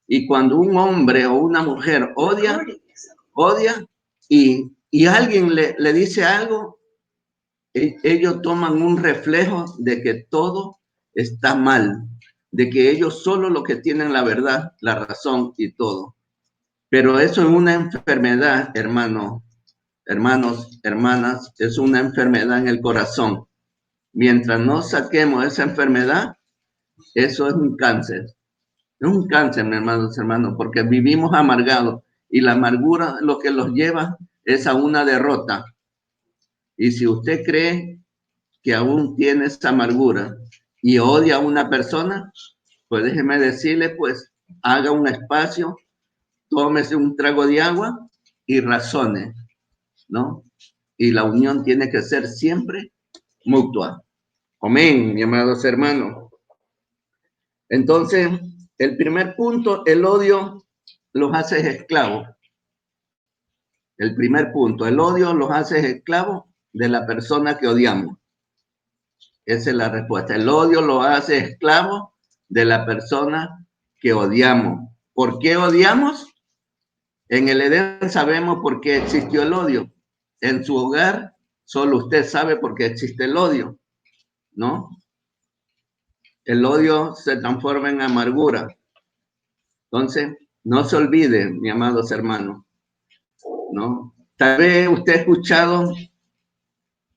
Y cuando un hombre o una mujer odia y alguien le dice algo, ellos toman un reflejo de que todo está mal, de que ellos solo lo que tienen la verdad, la razón y todo. Pero eso es una enfermedad, hermanos, hermanas, es una enfermedad en el corazón. Mientras no saquemos esa enfermedad, eso es un cáncer. Es un cáncer, mis hermanos, porque vivimos amargados y la amargura lo que los lleva es a una derrota. Y si usted cree que aún tiene esa amargura y odia a una persona, pues déjeme decirle, pues haga un espacio, tómese un trago de agua y razone, ¿no? Y la unión tiene que ser siempre mutua. Amén, mis amados hermanos. Entonces, el primer punto, el odio los hace esclavos. El primer punto, el odio los hace esclavos de la persona que odiamos. Esa es la respuesta. El odio lo hace esclavo de la persona que odiamos. ¿Por qué odiamos? En el Edén sabemos por qué existió el odio. En su hogar, solo usted sabe por qué existe el odio, ¿no? El odio se transforma en amargura. Entonces, no se olvide, mis amados hermanos, ¿no? Tal vez usted ha escuchado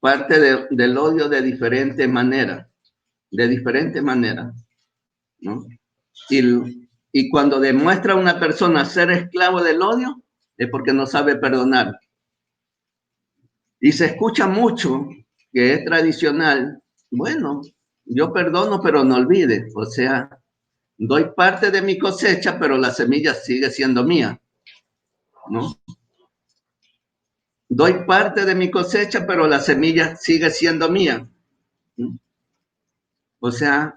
parte del odio de diferentes maneras, ¿no? Y cuando demuestra a una persona ser esclavo del odio, es porque no sabe perdonar. Y se escucha mucho que es tradicional, bueno, yo perdono, pero no olvide, o sea, doy parte de mi cosecha, pero la semilla sigue siendo mía, ¿no? Doy parte de mi cosecha, pero la semilla sigue siendo mía, ¿no? O sea,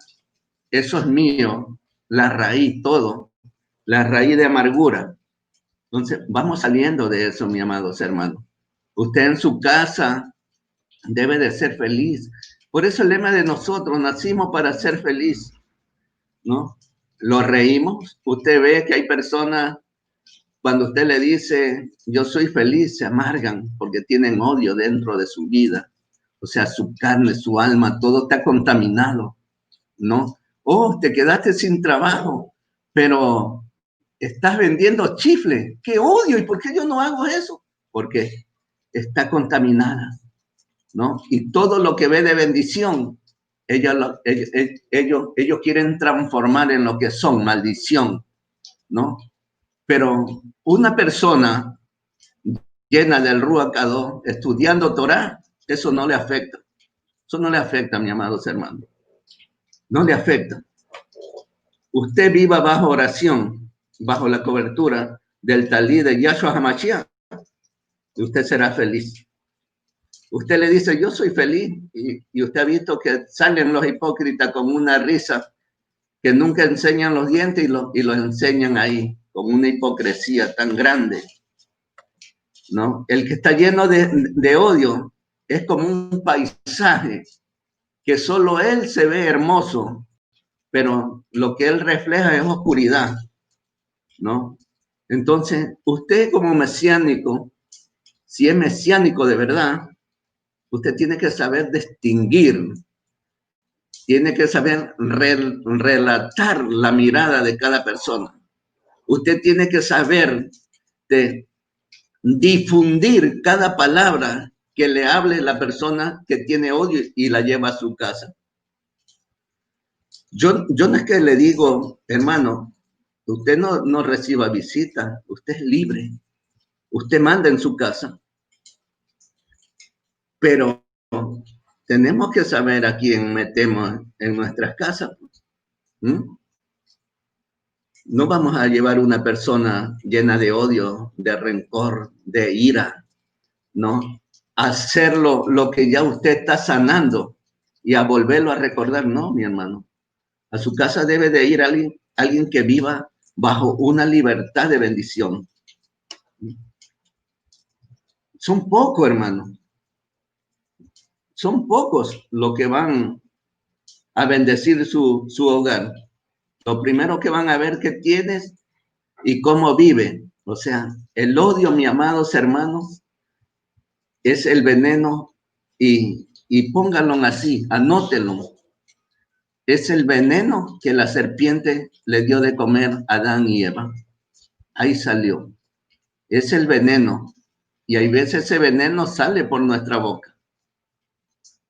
eso es mío, la raíz, todo, la raíz de amargura. Entonces, vamos saliendo de eso, mis amados hermanos. Usted en su casa debe de ser feliz. Por eso el lema de nosotros, nacimos para ser feliz, ¿no? Lo reímos. Usted ve que hay personas, cuando usted le dice, yo soy feliz, se amargan porque tienen odio dentro de su vida. O sea, su carne, su alma, todo está contaminado, ¿no? Oh, te quedaste sin trabajo, pero estás vendiendo chifle. ¡Qué odio! ¿Y por qué yo no hago eso? Porque está contaminada, ¿no? Y todo lo que ve de bendición, ellos quieren transformar en lo que son, maldición, ¿no? Pero una persona llena del Ruach Kadosh, estudiando Torah, eso no le afecta. Eso no le afecta, mis amados hermanos. No le afecta. Usted viva bajo oración, bajo la cobertura del talí de Yahshua HaMashiach, y usted será feliz. Usted le dice, yo soy feliz, y usted ha visto que salen los hipócritas con una risa, que nunca enseñan los dientes y los enseñan ahí, con una hipocresía tan grande, ¿no? El que está lleno de odio es como un paisaje que solo él se ve hermoso, pero lo que él refleja es oscuridad, ¿no? Entonces, usted como mesiánico, si es mesiánico de verdad, usted tiene que saber distinguir, tiene que saber relatar la mirada de cada persona. Usted tiene que saber de difundir cada palabra que le hable la persona que tiene odio y la lleva a su casa. Yo no es que le digo, hermano, usted no reciba visita, usted es libre, usted manda en su casa, pero tenemos que saber a quién metemos en nuestras casas. ¿Mm? No vamos a llevar una persona llena de odio, de rencor, de ira, ¿no? A hacer lo que ya usted está sanando y a volverlo a recordar, no, mi hermano. A su casa debe de ir alguien que viva bajo una libertad de bendición. Son pocos, hermano. Son pocos los que van a bendecir su hogar. Lo primero que van a ver que tienes y cómo vive. O sea, el odio, mis amados hermanos, es el veneno y pónganlo así, anótenlo. Es el veneno que la serpiente le dio de comer a Adán y Eva. Ahí salió. Es el veneno. Y hay veces ese veneno sale por nuestra boca.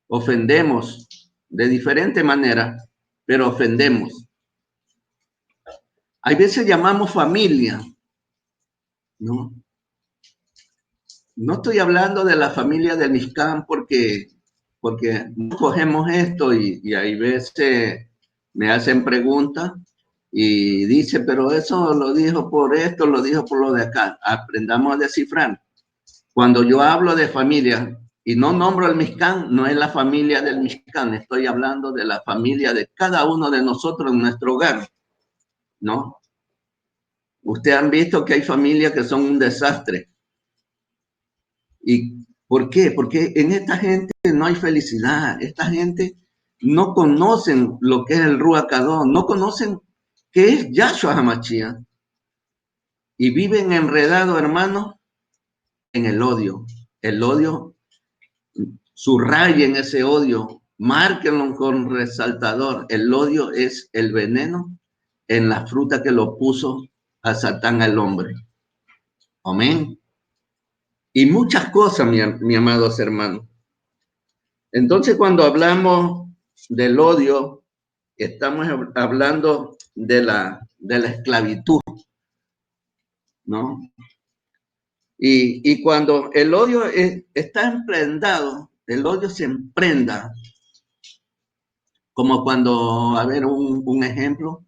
Ofendemos de diferente manera, pero ofendemos. Hay veces llamamos familia, ¿no? No estoy hablando de la familia de Mixcán porque cogemos esto y hay veces me hacen preguntas y dice, pero eso lo dijo por esto, lo dijo por lo de acá. Aprendamos a descifrar. Cuando yo hablo de familia y no nombro el Mixcán, no es la familia del Mixcán, estoy hablando de la familia de cada uno de nosotros en nuestro hogar, ¿no? Ustedes han visto que hay familias que son un desastre. ¿Y por qué? Porque en esta gente no hay felicidad. Esta gente no conocen lo que es el Ruach Hadós, no conocen qué es Yahshua HaMashiach. Y viven enredados, hermanos, en el odio. El odio, subrayen ese odio, márquenlo con resaltador. El odio es el veneno en la fruta que lo puso a Satán al hombre. Amén. Y muchas cosas, mi amados hermanos. Entonces, cuando hablamos del odio, estamos hablando de la esclavitud, ¿no? Y cuando el odio está emprendado, el odio se emprenda, como cuando, a ver, un ejemplo,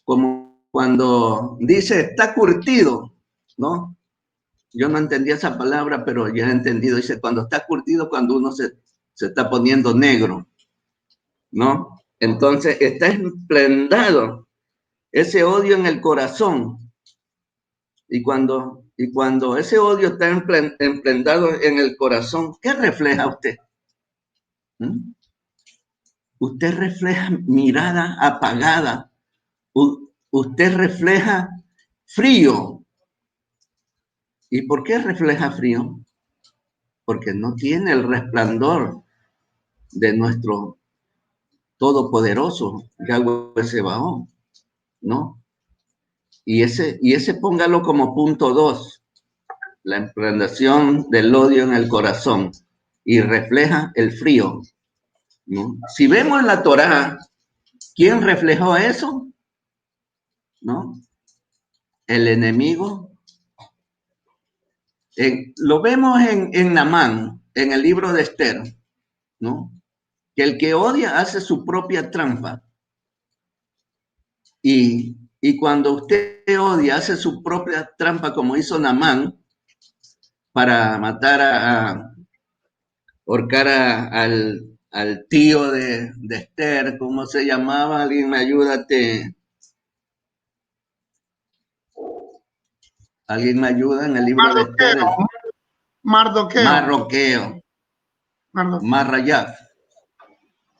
como cuando dice está curtido, ¿no? Yo no entendía esa palabra, pero ya he entendido. Dice, cuando está curtido, cuando uno se está poniendo negro, ¿no? Entonces, está emprendado ese odio en el corazón. Y cuando ese odio está emprendado en el corazón, ¿qué refleja usted? ¿Mm? Usted refleja mirada apagada. Usted refleja frío. ¿Y por qué refleja frío? Porque no tiene el resplandor de nuestro todopoderoso Yahweh Sebaot, ¿no? Y ese póngalo como punto 2, la impregnación del odio en el corazón y refleja el frío, ¿no? Si vemos en la Torá, ¿quién reflejó eso? ¿No? El enemigo. Lo vemos en Namán, en el libro de Esther, ¿no? Que el que odia hace su propia trampa. Y cuando usted odia, hace su propia trampa, como hizo Namán, para matar ahorcar al tío de Esther, ¿cómo se llamaba? Alguien me ayúdate. ¿Alguien me ayuda en el libro de Esther? Mardoqueo. Marrayaf.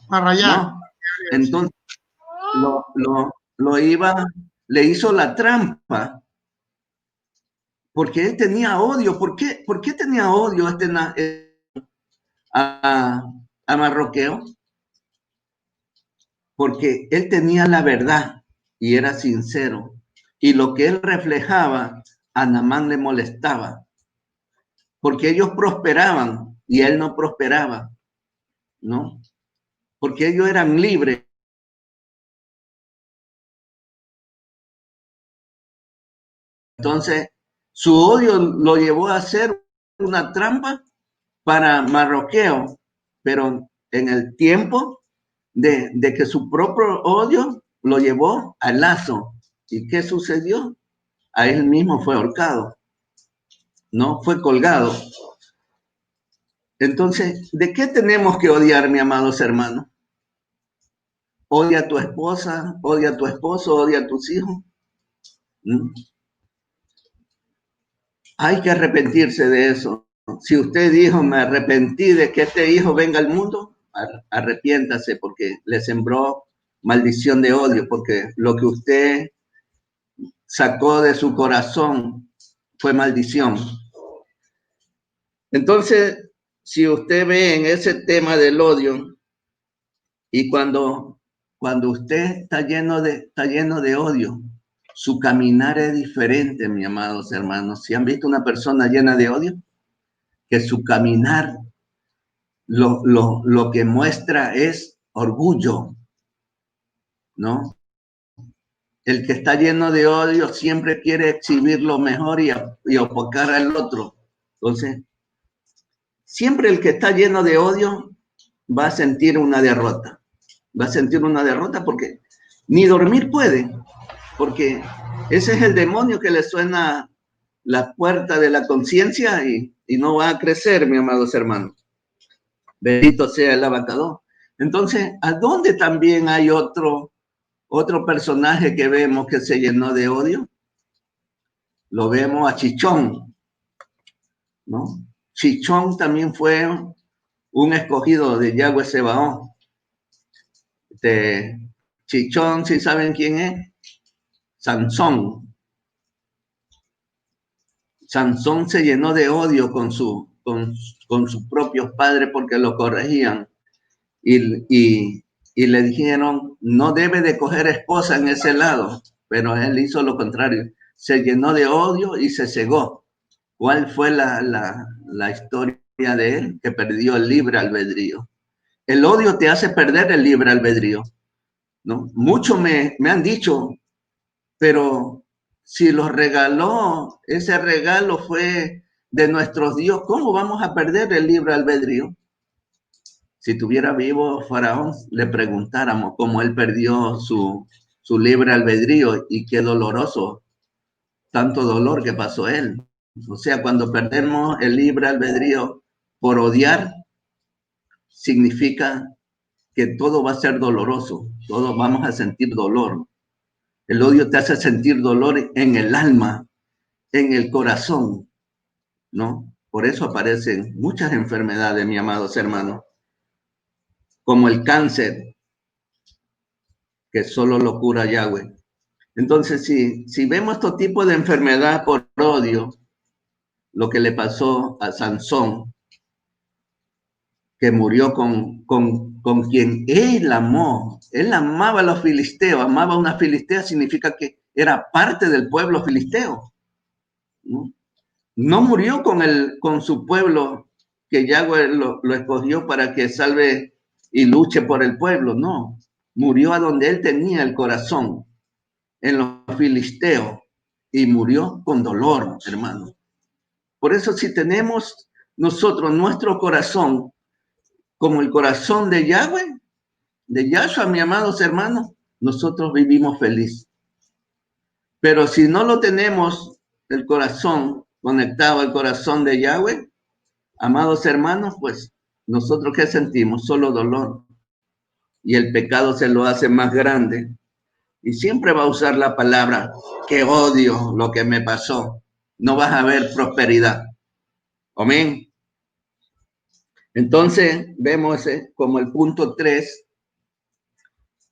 ¿No? Entonces, le hizo la trampa porque él tenía odio. ¿Por qué tenía odio a Mardoqueo? Porque él tenía la verdad y era sincero. Y lo que él reflejaba, a Namán le molestaba. Porque ellos prosperaban y él no prosperaba, ¿no? Porque ellos eran libres. Entonces, su odio lo llevó a hacer una trampa para Mardoqueo, pero en el tiempo de que su propio odio lo llevó al lazo. ¿Y qué sucedió? A él mismo fue ahorcado, ¿no? Fue colgado. Entonces, ¿de qué tenemos que odiar, mi amados hermanos? Odia a tu esposa, odia a tu esposo, odia a tus hijos. ¿Mm? Hay que arrepentirse de eso. Si usted dijo, me arrepentí de que este hijo venga al mundo, arrepiéntase porque le sembró maldición de odio, porque lo que usted sacó de su corazón fue maldición. Entonces, si usted ve en ese tema del odio, y cuando usted está lleno de odio, su caminar es diferente, mis amados hermanos. Si han visto una persona llena de odio, que su caminar lo que muestra es orgullo, ¿no? El que está lleno de odio siempre quiere exhibir lo mejor y opacar al otro. Entonces, siempre el que está lleno de odio va a sentir una derrota. Va a sentir una derrota porque ni dormir puede, porque ese es el demonio que le suena la puerta de la conciencia y no va a crecer, mis amados hermanos. Bendito sea el abacador. Entonces, ¿a dónde también hay otro personaje que vemos que se llenó de odio? Lo vemos a Chichón, ¿no? Chichón también fue un escogido de Yahweh Sebaón. Chichón, ¿sí saben quién es? Sansón. Sansón se llenó de odio con sus propios padres porque lo corregían y le dijeron, no debe de coger esposa en ese lado, pero él hizo lo contrario, se llenó de odio y se cegó. ¿Cuál fue la historia de él? Que perdió el libre albedrío. El odio te hace perder el libre albedrío, ¿no? Muchos me han dicho, pero si los regaló, ese regalo fue de nuestro Dios, ¿cómo vamos a perder el libre albedrío? Si tuviera vivo Faraón, le preguntáramos cómo él perdió su libre albedrío y qué doloroso, tanto dolor que pasó él. O sea, cuando perdemos el libre albedrío por odiar, significa que todo va a ser doloroso, todos vamos a sentir dolor. El odio te hace sentir dolor en el alma, en el corazón, ¿no? Por eso aparecen muchas enfermedades, mis amados hermanos, como el cáncer, que solo lo cura Yahweh. Entonces, si vemos este tipo de enfermedad por odio, lo que le pasó a Sansón, que murió con quien él amó, él amaba a los filisteos, amaba a una filistea, significa que era parte del pueblo filisteo, ¿no? No murió con su pueblo, que Yahweh lo escogió para que salve y luche por el pueblo, no. Murió a donde él tenía el corazón, en los filisteos, y murió con dolor, hermano. Por eso si tenemos nosotros nuestro corazón como el corazón de Yahweh, de Yahshua, mis amados hermanos, nosotros vivimos feliz. Pero si no lo tenemos, el corazón conectado al corazón de Yahweh, amados hermanos, pues nosotros ¿qué sentimos? Solo dolor. Y el pecado se lo hace más grande. Y siempre va a usar la palabra, que odio lo que me pasó. No vas a ver prosperidad. Amén. Entonces vemos como el punto 3.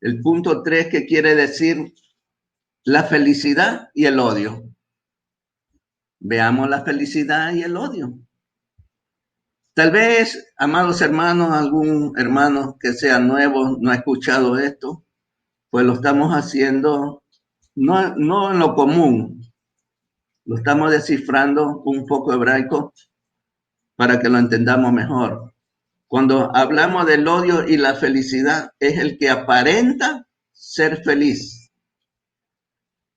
El punto 3 que quiere decir la felicidad y el odio. Veamos la felicidad y el odio. Tal vez, amados hermanos, algún hermano que sea nuevo no ha escuchado esto, pues lo estamos haciendo no en lo común, lo estamos descifrando un poco hebraico para que lo entendamos mejor. Cuando hablamos del odio y la felicidad, es el que aparenta ser feliz.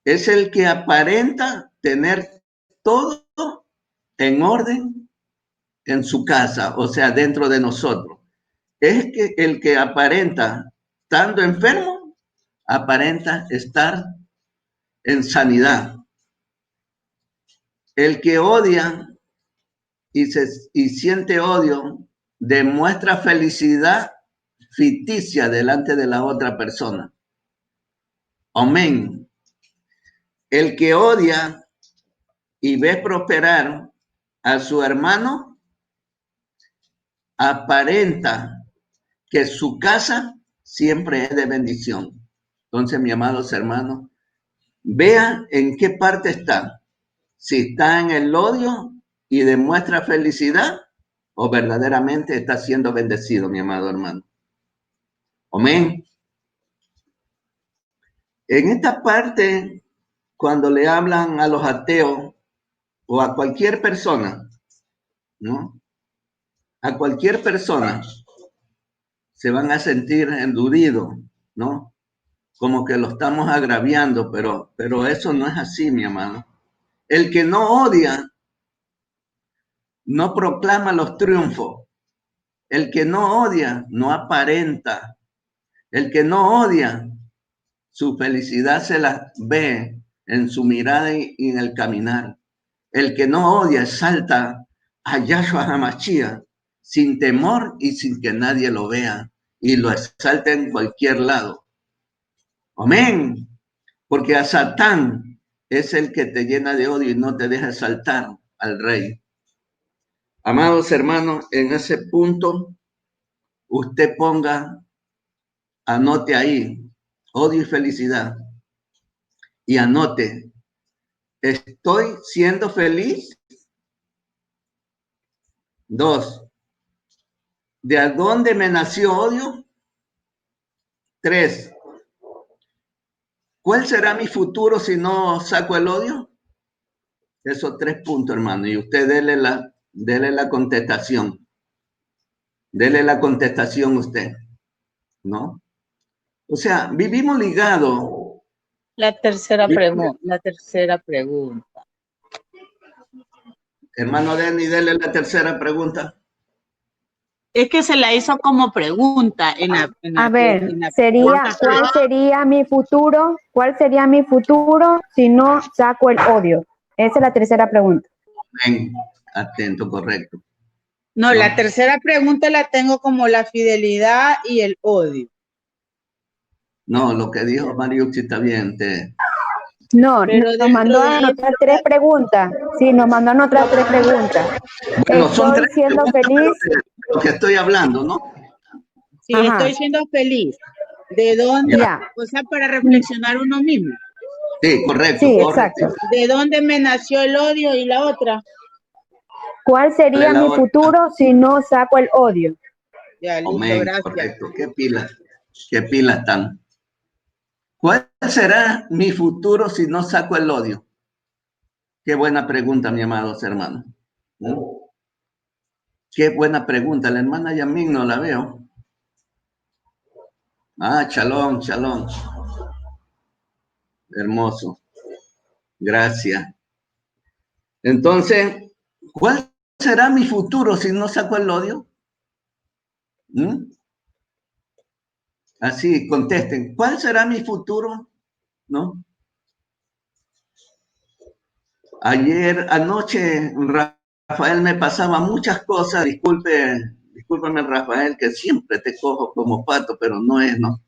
Es el que aparenta tener todo en orden en su casa, o sea, dentro de nosotros. Es que el que aparenta, estando enfermo, aparenta estar en sanidad. El que odia y siente odio, demuestra felicidad ficticia delante de la otra persona. Amén. El que odia y ve prosperar a su hermano, aparenta que su casa siempre es de bendición. Entonces, mis amados hermanos, vea en qué parte está. Si está en el odio y demuestra felicidad o verdaderamente está siendo bendecido, mi amado hermano. Amén. En esta parte, cuando le hablan a los ateos o a cualquier persona, ¿no? A cualquier persona se van a sentir enduridos, ¿no? Como que lo estamos agraviando, pero eso no es así, mi amado. El que no odia no proclama los triunfos. El que no odia no aparenta. El que no odia, su felicidad se la ve en su mirada y en el caminar. El que no odia exalta a Yahshua HaMashiach sin temor y sin que nadie lo vea y lo exalta en cualquier lado. Amén. Porque a Satán es el que te llena de odio y no te deja exaltar al Rey. Amados hermanos, en ese punto, usted anote ahí, odio y felicidad. Y anote, ¿estoy siendo feliz? 2, ¿de dónde me nació odio? 3, ¿cuál será mi futuro si no saco el odio? Esos 3 puntos, hermano, y usted dele la contestación. Dele la contestación usted, ¿no? O sea, vivimos ligados. La tercera pregunta. Hermano Denny, dele la tercera pregunta. Es que se la hizo como pregunta sería, ¿cuál sería mi futuro? ¿Cuál sería mi futuro si no saco el odio? Esa es la tercera pregunta. Bien, atento, correcto. No, la tercera pregunta la tengo como la fidelidad y el odio. No, lo que dijo Mariucci está bien. No, nos mandó a anotar 3 preguntas. Sí, nos mandó a anotar 3 preguntas. Bueno, son 3 siendo feliz. De lo que estoy hablando, ¿no? Sí, ajá, estoy siendo feliz. ¿De dónde? Ya. O sea, para reflexionar uno mismo. Sí, correcto. Sí, correcto. Exacto. ¿De dónde me nació el odio y la otra? ¿Cuál sería mi futuro si no saco el odio? Ya, listo, gracias. Correcto. ¿Qué pilas están? ¿Cuál será mi futuro si no saco el odio? Qué buena pregunta, mi amados hermanos. ¿No? Qué buena pregunta. La hermana Yamin no la veo. Ah, shalom. Hermoso. Gracias. Entonces, ¿cuál será mi futuro si no saco el odio? ¿Mm? Así, contesten. ¿Cuál será mi futuro? ¿No? Anoche, Rafael me pasaba muchas cosas. Discúlpame, Rafael, que siempre te cojo como pato, pero no es, ¿no?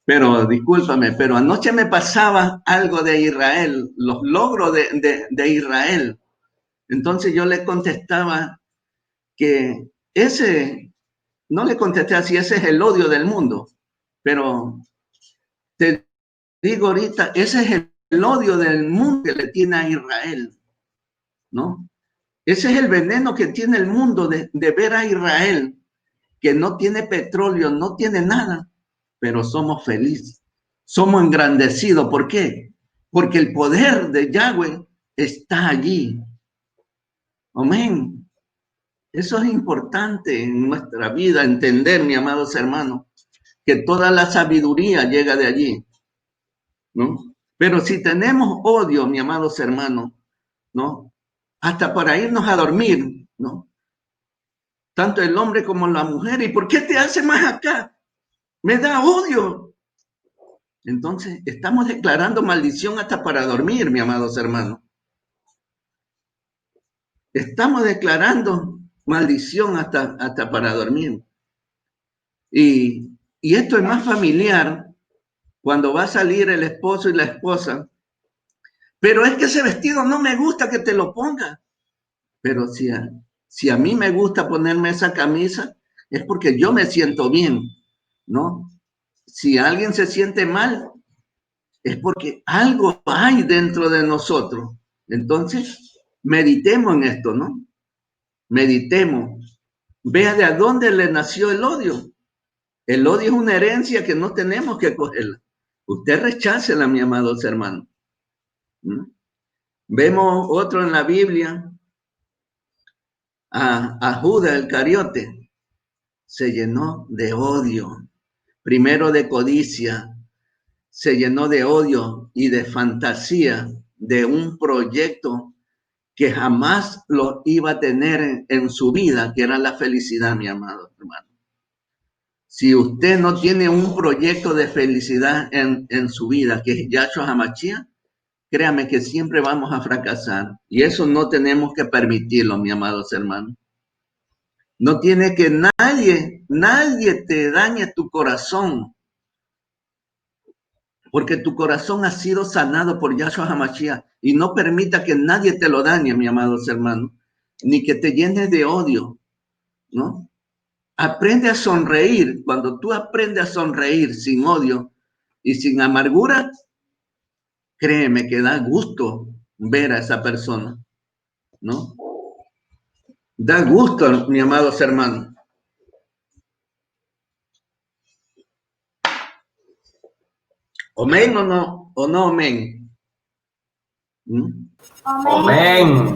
Pero discúlpame, pero anoche me pasaba algo de Israel, los logros de Israel. Entonces yo le contestaba que no le contesté así, ese es el odio del mundo, pero te digo ahorita, ese es el odio del mundo que le tiene a Israel, ¿no? Ese es el veneno que tiene el mundo de ver a Israel, que no tiene petróleo, no tiene nada, pero somos felices, somos engrandecidos. ¿Por qué? Porque el poder de Yahweh está allí. Amén. Eso es importante en nuestra vida, entender, mi amados hermanos, que toda la sabiduría llega de allí, ¿no? Pero si tenemos odio, mi amados hermanos, ¿no? Hasta para irnos a dormir, ¿no? Tanto el hombre como la mujer. ¿Y por qué te hace más acá? Me da odio. Entonces, estamos declarando maldición hasta para dormir, mi amados hermanos. Estamos declarando maldición hasta para dormir. Y esto es más familiar cuando va a salir el esposo y la esposa. Pero es que ese vestido no me gusta que te lo pongas. Pero si a mí me gusta ponerme esa camisa, es porque yo me siento bien, ¿no? Si alguien se siente mal, es porque algo hay dentro de nosotros. Entonces, meditemos en esto, ¿no? Meditemos. Vea de a dónde le nació el odio. El odio es una herencia que no tenemos que cogerla. Usted rechácela, mi amados hermanos. ¿Mm? Vemos otro en la Biblia, a Judas el Cariote. Se llenó de odio, primero de codicia, se llenó de odio y de fantasía de un proyecto que jamás lo iba a tener en su vida, que era la felicidad, mi amado hermano. Si usted no tiene un proyecto de felicidad en su vida, que es Yahshua HaMashiach, créame que siempre vamos a fracasar. Y eso no tenemos que permitirlo, mi amados hermanos. No tiene que nadie te dañe tu corazón, porque tu corazón ha sido sanado por Yahshua HaMashiach, y no permita que nadie te lo dañe, mi amados hermanos, ni que te llenes de odio, ¿no? Aprende a sonreír. Cuando tú aprendes a sonreír sin odio y sin amargura, créeme que da gusto ver a esa persona, ¿no? Da gusto, mi amados hermanos. ¿Amén o no? ¿O no amén? Amén.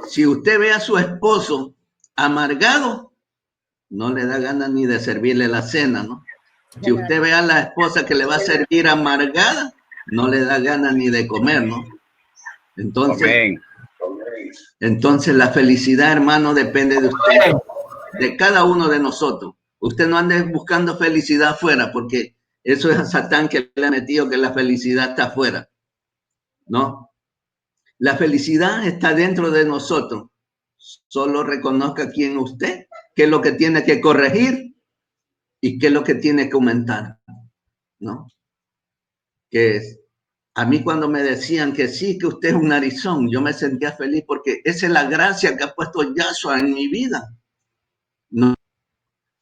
Si usted ve a su esposo amargado, no le da ganas ni de servirle la cena, ¿no? Si usted ve a la esposa que le va a servir amargada, no le da ganas ni de comer, ¿no? Entonces la felicidad, hermano, depende de usted, de cada uno de nosotros. Usted no ande buscando felicidad afuera, porque eso es a Satán que le ha metido que la felicidad está afuera, ¿no? La felicidad está dentro de nosotros. Solo reconozca quién usted, qué es lo que tiene que corregir y qué es lo que tiene que aumentar, ¿no? Que es, a mí cuando me decían que sí, que usted es un narizón, yo me sentía feliz porque esa es la gracia que ha puesto Yahshua en mi vida, ¿no?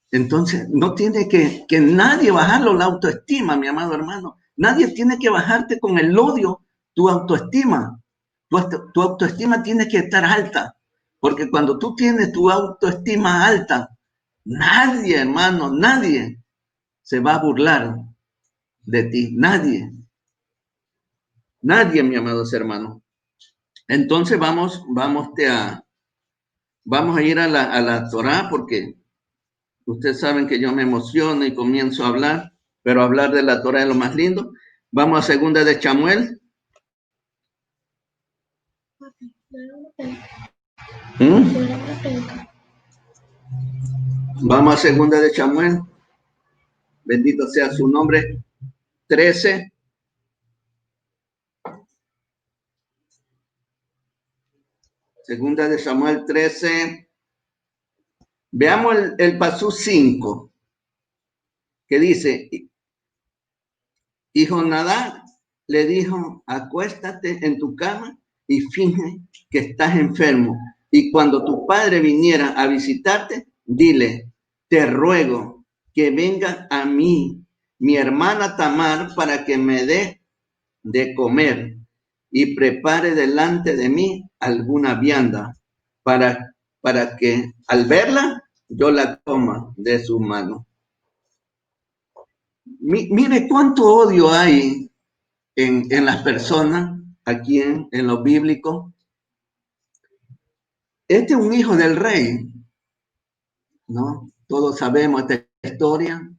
Entonces, no tiene que nadie bajarlo la autoestima, mi amado hermano. Nadie tiene que bajarte con el odio tu autoestima. Tu autoestima tiene que estar alta, porque cuando tú tienes tu autoestima alta, nadie, hermano, nadie se va a burlar de ti. Nadie, mi amados hermanos. Entonces vamos a ir a la Torá, porque ustedes saben que yo me emociono y comienzo a hablar, pero hablar de la Torá es lo más lindo. Vamos a segunda de Samuel. Vamos a segunda de Samuel. Bendito sea su nombre. 13. Segunda de Samuel 13. Veamos el pasú 5, que dice, y Jonadab le dijo, acuéstate en tu cama y finge que estás enfermo. Y cuando tu padre viniera a visitarte, dile, te ruego que venga a mí, mi hermana Tamar, para que me dé de comer y prepare delante de mí alguna vianda para que al verla yo la coma de su mano. Mire cuánto odio hay en las personas, aquí en lo bíblico. Este es un hijo del rey, ¿no? Todos sabemos esta historia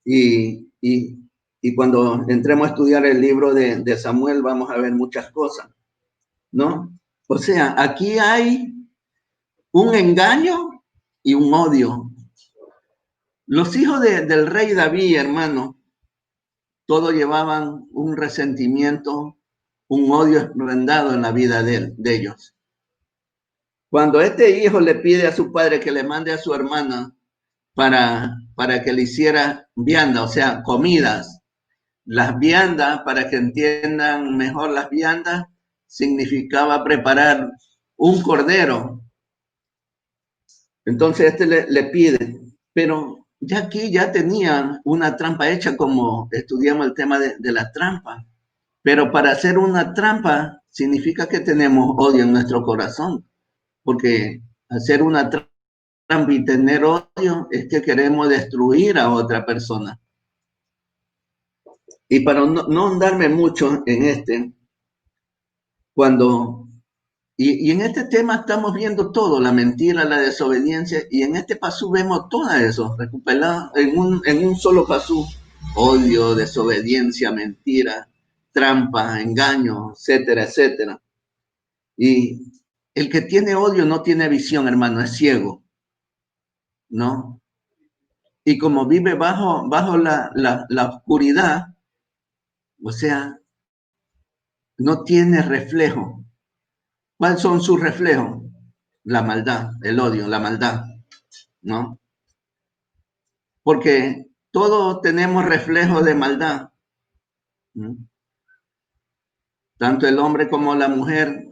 y cuando entremos a estudiar el libro de Samuel vamos a ver muchas cosas, ¿no? O sea, aquí hay un engaño y un odio. Los hijos del rey David, hermano, todos llevaban un resentimiento, un odio enrendado en la vida de ellos. Cuando este hijo le pide a su padre que le mande a su hermana para que le hiciera vianda, o sea, comidas, las viandas, para que entiendan mejor las viandas, significaba preparar un cordero. Entonces le pide, pero ya aquí ya tenía una trampa hecha, como estudiamos el tema de la trampa. Pero para hacer una trampa significa que tenemos odio en nuestro corazón, porque hacer una trampa y tener odio es que queremos destruir a otra persona. Y para no andarme mucho en y en este tema estamos viendo todo, la mentira, la desobediencia, y en este pasú vemos todo eso, recuperado en un solo pasú: odio, desobediencia, mentira, trampa, engaño, etcétera, etcétera. Y el que tiene odio no tiene visión, hermano, es ciego, ¿no? Y como vive bajo la oscuridad, o sea, no tiene reflejo. ¿Cuáles son sus reflejos? La maldad, el odio, la maldad, ¿no? Porque todos tenemos reflejos de maldad, ¿no? Tanto el hombre como la mujer.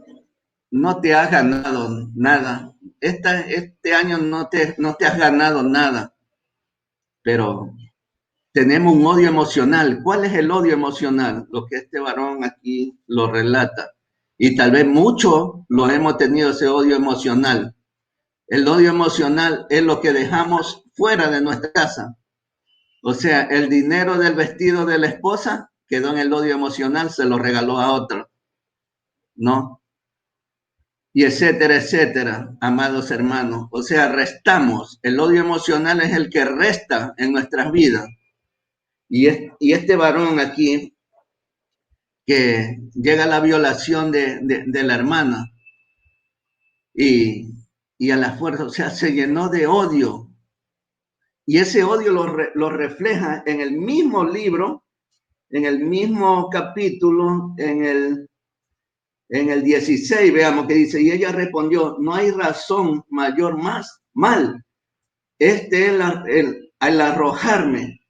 No te has ganado nada. Este año no te has ganado nada, pero tenemos un odio emocional. ¿Cuál es el odio emocional? Lo que este varón aquí lo relata. Y tal vez muchos lo hemos tenido, ese odio emocional. El odio emocional es lo que dejamos fuera de nuestra casa. O sea, el dinero del vestido de la esposa quedó en el odio emocional, se lo regaló a otro, ¿no? Y etcétera, etcétera, amados hermanos. O sea, restamos. El odio emocional es el que resta en nuestras vidas. Y este varón aquí, que llega a la violación de la hermana y a la fuerza, o sea, se llenó de odio. Y ese odio lo refleja en el mismo libro, en el mismo capítulo, en el 16, veamos que dice: y ella respondió, no hay razón mayor más mal. Este es el arrojarme,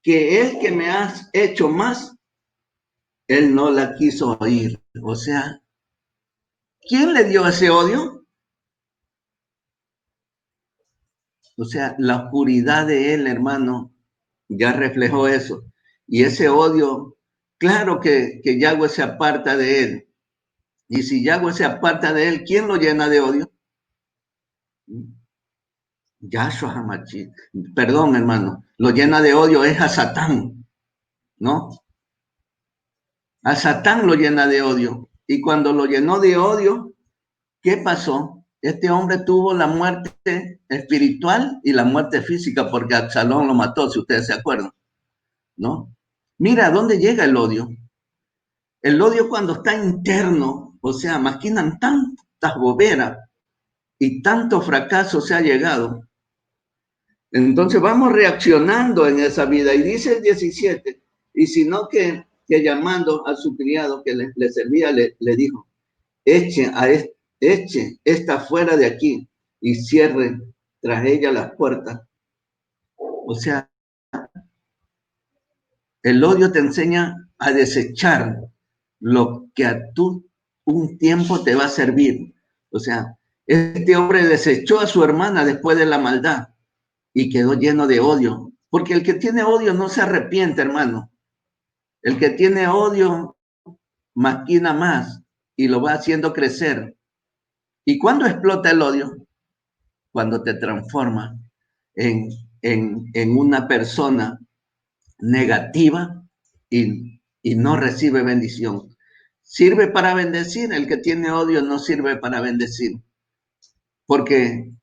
que es que me has hecho más. Él no la quiso oír. O sea, ¿quién le dio ese odio? O sea, la oscuridad de él, hermano, ya reflejó eso. Y ese odio, claro que Yahweh se aparta de él. Y si Yahweh se aparta de él, ¿quién lo llena de odio? Yahshua Hamachi. Perdón, hermano, lo llena de odio es a Satán, ¿no? A Satán lo llena de odio. Y cuando lo llenó de odio, ¿qué pasó? Este hombre tuvo la muerte espiritual y la muerte física, porque Absalón lo mató, si ustedes se acuerdan, ¿no? Mira, ¿a dónde llega el odio? El odio, cuando está interno, o sea, maquinan tantas boberas y tanto fracaso se ha llegado. Entonces vamos reaccionando en esa vida. Y dice el 17, y sino que llamando a su criado que le servía, le dijo: eche esta fuera de aquí y cierre tras ella las puertas. O sea, el odio te enseña a desechar lo que a tú un tiempo te va a servir. O sea, este hombre desechó a su hermana después de la maldad y quedó lleno de odio. Porque el que tiene odio no se arrepiente, hermano. El que tiene odio maquina más y lo va haciendo crecer. ¿Y cuándo explota el odio? Cuando te transforma en una persona negativa y no recibe bendición. Sirve para bendecir, el que tiene odio no sirve para bendecir. Porque,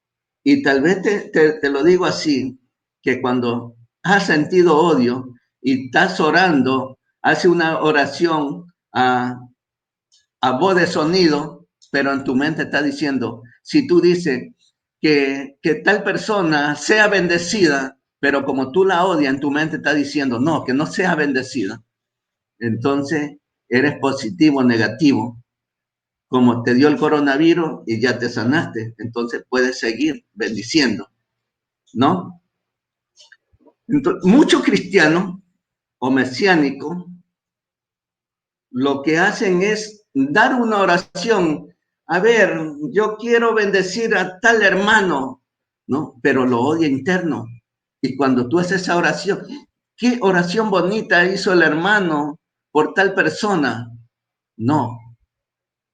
y tal vez te lo digo así, que cuando has sentido odio y estás orando, hace una oración a voz de sonido, pero en tu mente está diciendo, si tú dices que tal persona sea bendecida, pero como tú la odias, en tu mente está diciendo, no, que no sea bendecida. Entonces, eres positivo o negativo. Como te dio el coronavirus y ya te sanaste, entonces puedes seguir bendiciendo, ¿no? Entonces, muchos cristianos o mesiánicos lo que hacen es dar una oración. A ver, yo quiero bendecir a tal hermano, ¿no? Pero lo odia interno. Y cuando tú haces esa oración, ¿qué oración bonita hizo el hermano por tal persona? No,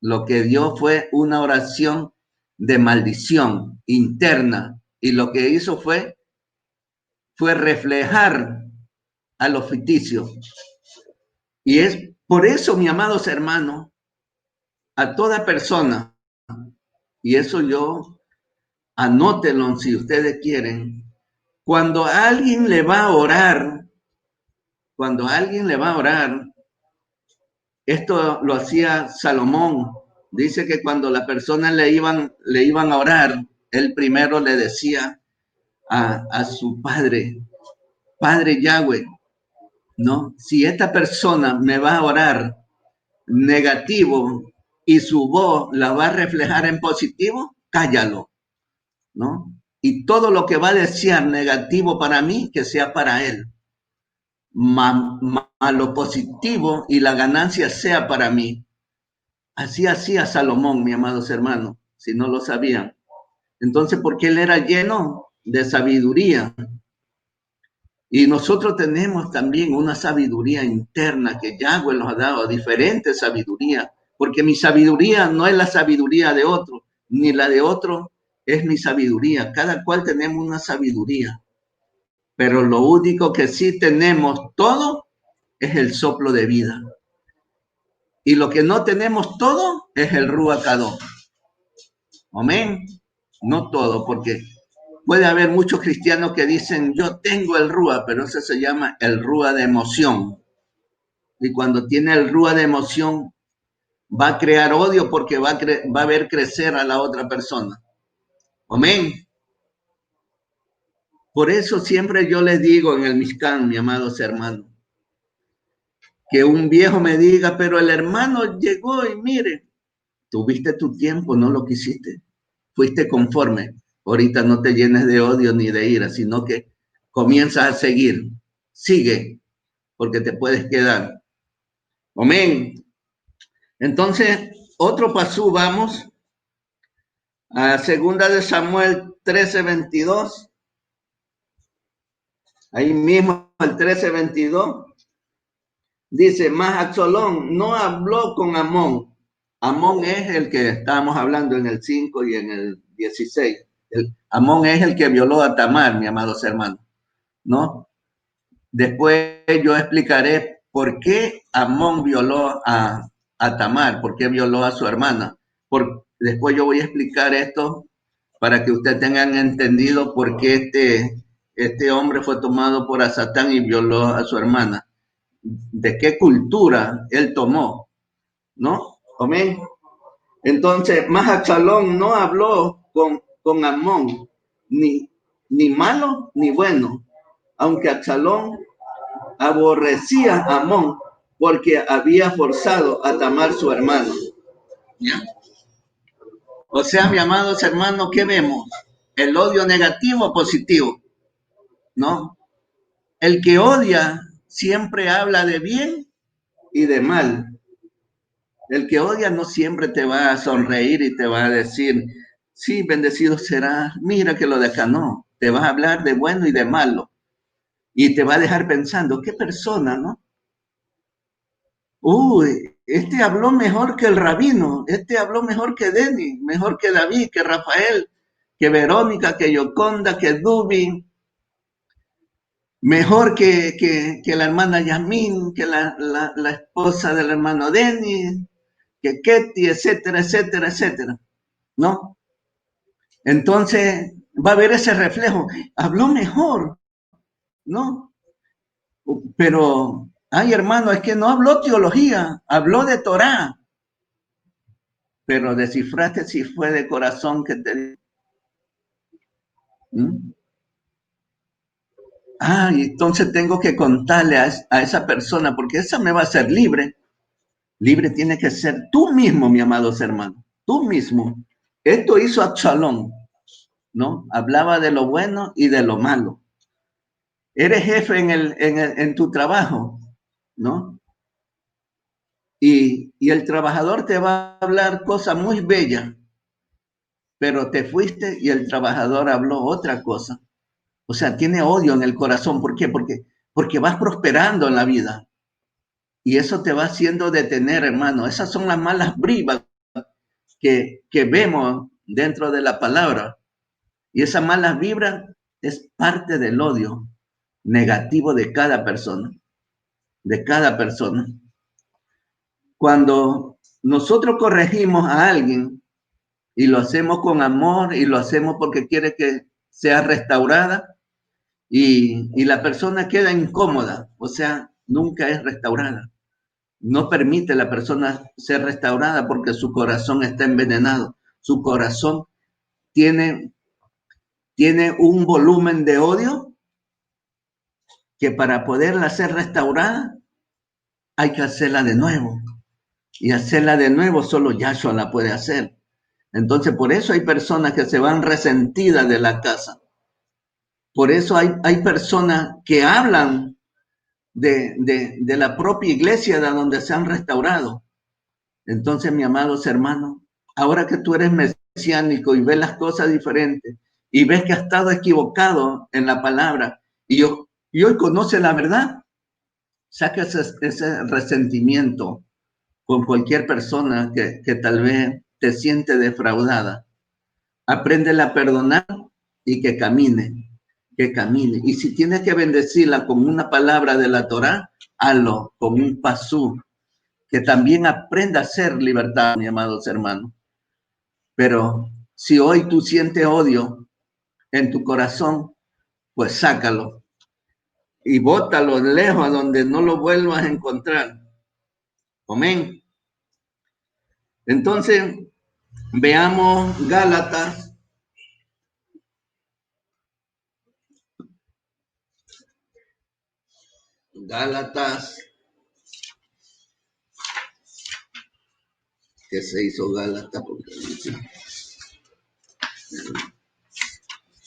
lo que dio fue una oración de maldición interna. Y lo que hizo fue reflejar a los ficticios. Y es por eso, mis amados hermanos, a toda persona, y eso yo anótenlo si ustedes quieren, cuando alguien le va a orar, esto lo hacía Salomón, dice que cuando la persona le iban a orar, él primero le decía a su padre, Padre Yahweh, ¿no? Si esta persona me va a orar negativo y su voz la va a reflejar en positivo, cállalo, ¿no? Y todo lo que va a decir negativo para mí, que sea para él. Lo positivo y la ganancia sea para mí. Así hacía Salomón, mis amados hermanos, si no lo sabían. Entonces, porque él era lleno de sabiduría. Y nosotros tenemos también una sabiduría interna que Yahweh nos ha dado, diferente sabiduría, porque mi sabiduría no es la sabiduría de otro, ni la de otro es mi sabiduría. Cada cual tenemos una sabiduría, pero lo único que sí tenemos todo es el soplo de vida. Y lo que no tenemos todo es el Ruach Kadosh. Amén. No todo, porque puede haber muchos cristianos que dicen, yo tengo el Rúa, pero eso se llama el Rúa de emoción. Y cuando tiene el Rúa de emoción, va a crear odio porque va a ver crecer a la otra persona. Amén. Por eso siempre yo les digo en el Mishkan, mi amados hermanos, que un viejo me diga, pero el hermano llegó y mire, tuviste tu tiempo, no lo quisiste, fuiste conforme. Ahorita no te llenes de odio ni de ira, sino que comienzas a seguir. Sigue, porque te puedes quedar. Amén. Entonces, otro pasú, vamos a segunda de Samuel 13:22. Ahí mismo el 13:22. Dice, mas Absalón no habló con Amón. Amón es el que estábamos hablando en el 5 y en el 16. Amón es el que violó a Tamar, mi amados hermanos, ¿no? Después yo explicaré por qué Amón violó a Tamar, por qué violó a su hermana. Después yo voy a explicar esto para que ustedes tengan entendido por qué este hombre fue tomado por Satán y violó a su hermana. De qué cultura él tomó, ¿no? Amén. Entonces, más Absalón no habló con Amón, ni malo ni bueno, aunque Absalón aborrecía a Amón porque había forzado a Tamar su hermano. ¿Ya? O sea, mis amados hermanos, ¿qué vemos? ¿El odio negativo o positivo? ¿No? El que odia siempre habla de bien y de mal. El que odia no siempre te va a sonreír y te va a decir, sí, bendecido será, mira que lo de acá no. Te va a hablar de bueno y de malo. Y te va a dejar pensando, ¿qué persona, no? Uy, este habló mejor que el rabino, este habló mejor que Denny, mejor que David, que Rafael, que Verónica, que Yoconda, que Dubi, mejor que la hermana Yasmín, que la esposa del hermano Denny, que Ketty, etcétera, etcétera, etcétera, ¿no? Entonces va a haber ese reflejo, habló mejor, ¿no? Pero, ay hermano, es que no habló teología, habló de Torá, pero descifraste si fue de corazón que te... ¿Mm? Ah, y entonces tengo que contarle a esa persona, porque esa me va a hacer libre. Libre tiene que ser tú mismo, mi amados hermanos, tú mismo. Esto hizo Absalón, ¿no? Hablaba de lo bueno y de lo malo. Eres jefe en tu trabajo, ¿no? Y el trabajador te va a hablar cosas muy bellas, pero te fuiste y el trabajador habló otra cosa. O sea, tiene odio en el corazón. ¿Por qué? Porque vas prosperando en la vida. Y eso te va haciendo detener, hermano. Esas son las malas vibras que vemos dentro de la palabra. Y esa malas vibras es parte del odio negativo de cada persona. De cada persona. Cuando nosotros corregimos a alguien y lo hacemos con amor y lo hacemos porque quiere que sea restaurada y la persona queda incómoda, o sea, nunca es restaurada. No permite a la persona ser restaurada porque su corazón está envenenado. Su corazón tiene un volumen de odio que para poderla ser restaurada hay que hacerla de nuevo. Y hacerla de nuevo solo Yahshua la puede hacer. Entonces, por eso hay personas que se van resentidas de la casa. Por eso hay personas que hablan de la propia iglesia de donde se han restaurado. Entonces, mi amados hermanos, ahora que tú eres mesiánico y ves las cosas diferentes y ves que has estado equivocado en la palabra y hoy conoces la verdad, saca ese resentimiento con cualquier persona que tal vez te siente defraudada. Apréndela a perdonar y que camine. Y si tienes que bendecirla con una palabra de la Torá, hazlo con un pasú. Que también aprenda a ser libertad, mis amados hermanos. Pero si hoy tú sientes odio en tu corazón, pues sácalo y bótalo lejos a donde no lo vuelvas a encontrar. Amén. Entonces, veamos Gálatas. Que se hizo Gálatas.